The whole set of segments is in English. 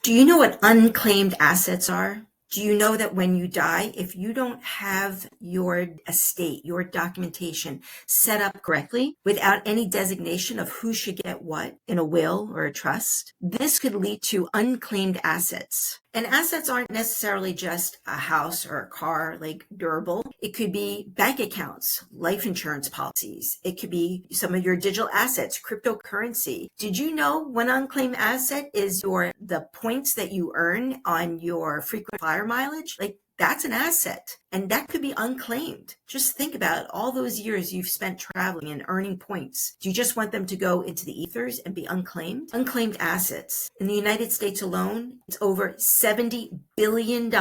Do you know what unclaimed assets are? Do you know that when you die, if you don't have your estate, your documentation set up correctly without any designation of who should get what in a will or a trust, this could lead to unclaimed assets. And assets aren't necessarily just a house or a car, like durable. It could be bank accounts, life insurance policies. It could be some of your digital assets, cryptocurrency. Did you know one unclaimed asset is the points that you earn on your frequent flyer mileage? Like, that's an asset, and that could be unclaimed. Just think about all those years you've spent traveling and earning points. Do you just want them to go into the ethers and be unclaimed? Unclaimed assets. In the United States alone, it's over $70 billion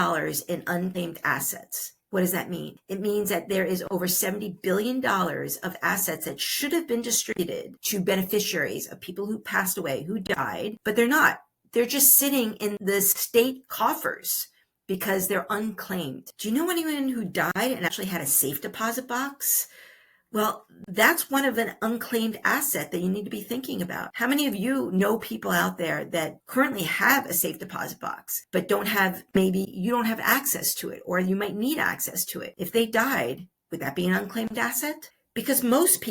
in unclaimed assets. What does that mean? It means that there is over $70 billion of assets that should have been distributed to beneficiaries of people who passed away, who died, but they're not. They're just sitting in the state coffers because they're unclaimed. Do you know anyone who died and actually had a safe deposit box? Well, that's one of an unclaimed asset that you need to be thinking about. How many of you know people out there that currently have a safe deposit box, but maybe you don't have access to it, or you might need access to it? If they died, would that be an unclaimed asset? Because most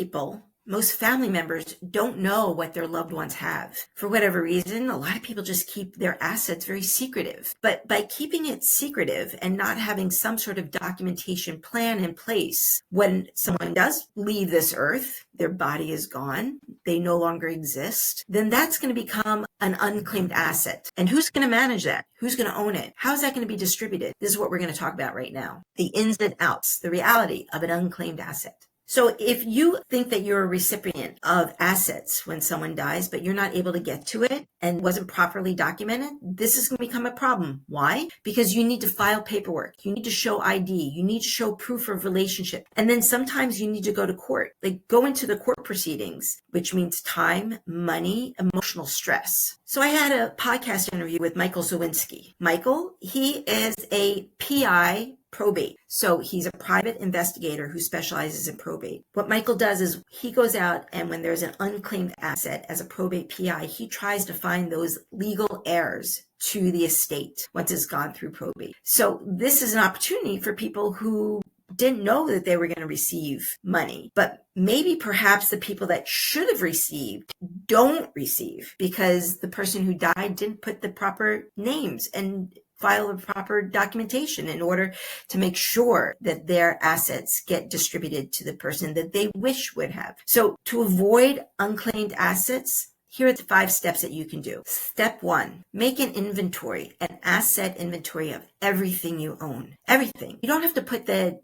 family members don't know what their loved ones have. For whatever reason, a lot of people just keep their assets very secretive. But by keeping it secretive and not having some sort of documentation plan in place, when someone does leave this earth, their body is gone, they no longer exist, then that's going to become an unclaimed asset. And who's going to manage that? Who's going to own it? How is that going to be distributed? This is what we're going to talk about right now. The ins and outs, the reality of an unclaimed asset. So if you think that you're a recipient of assets when someone dies, but you're not able to get to it and wasn't properly documented, this is going to become a problem. Why? Because you need to file paperwork. You need to show ID. You need to show proof of relationship. And then sometimes you need to go to court, like go into the court proceedings, which means time, money, emotional stress. So I had a podcast interview with Michael Zawinski. Michael, he is a PI probate. So he's a private investigator who specializes in probate. What Michael does is he goes out, and when there's an unclaimed asset as a probate PI, he tries to find those legal heirs to the estate once it's gone through probate. So this is an opportunity for people who didn't know that they were going to receive money, but maybe perhaps the people that should have received don't receive because the person who died didn't put the proper names and file the proper documentation in order to make sure that their assets get distributed to the person that they wish would have. So to avoid unclaimed assets, here are the 5 steps that you can do. Step 1, make an inventory, an asset inventory of everything you own. Everything. You don't have to put the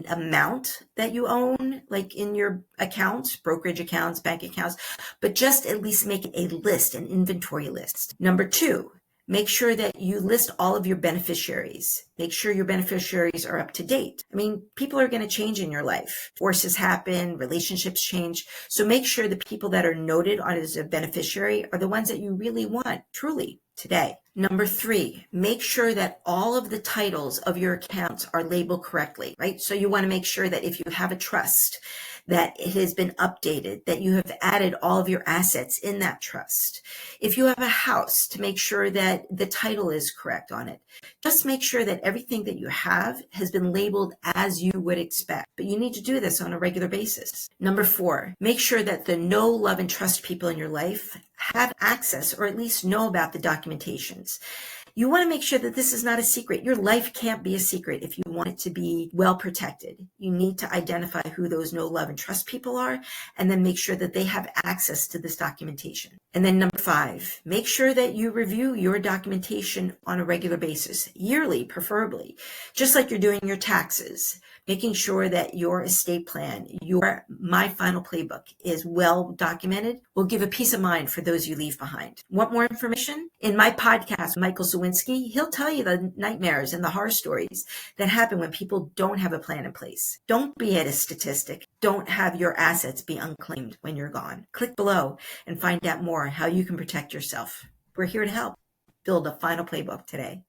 amount that you own, like in your accounts, brokerage accounts, bank accounts, but just at least make it a list, an inventory list. Number 2, make sure that you list all of your beneficiaries. Make sure your beneficiaries are up to date. I mean, people are going to change in your life. Forces happen, relationships change. So make sure the people that are noted on as a beneficiary are the ones that you really want, truly, today. Number 3, make sure that all of the titles of your accounts are labeled correctly, right? So you want to make sure that if you have a trust, that it has been updated, that you have added all of your assets in that trust. If you have a house, to make sure that the title is correct on it. Just make sure that everything that you have has been labeled as you would expect. But you need to do this on a regular basis. Number 4, make sure that the know, love, and trust people in your life have access or at least know about the documentations. You want to make sure that this is not a secret. Your life can't be a secret if you want it to be well protected. You need to identify who those know, love, and trust people are, and then make sure that they have access to this documentation. And then number 5, make sure that you review your documentation on a regular basis, yearly preferably, just like you're doing your taxes. Making sure that your estate plan, your My Final Playbook is well documented will give a peace of mind for those you leave behind. Want more information? In my podcast, Michael Zawinski, he'll tell you the nightmares and the horror stories that happen when people don't have a plan in place. Don't be a statistic. Don't have your assets be unclaimed when you're gone. Click below and find out more how you can protect yourself. We're here to help. Build a final playbook today.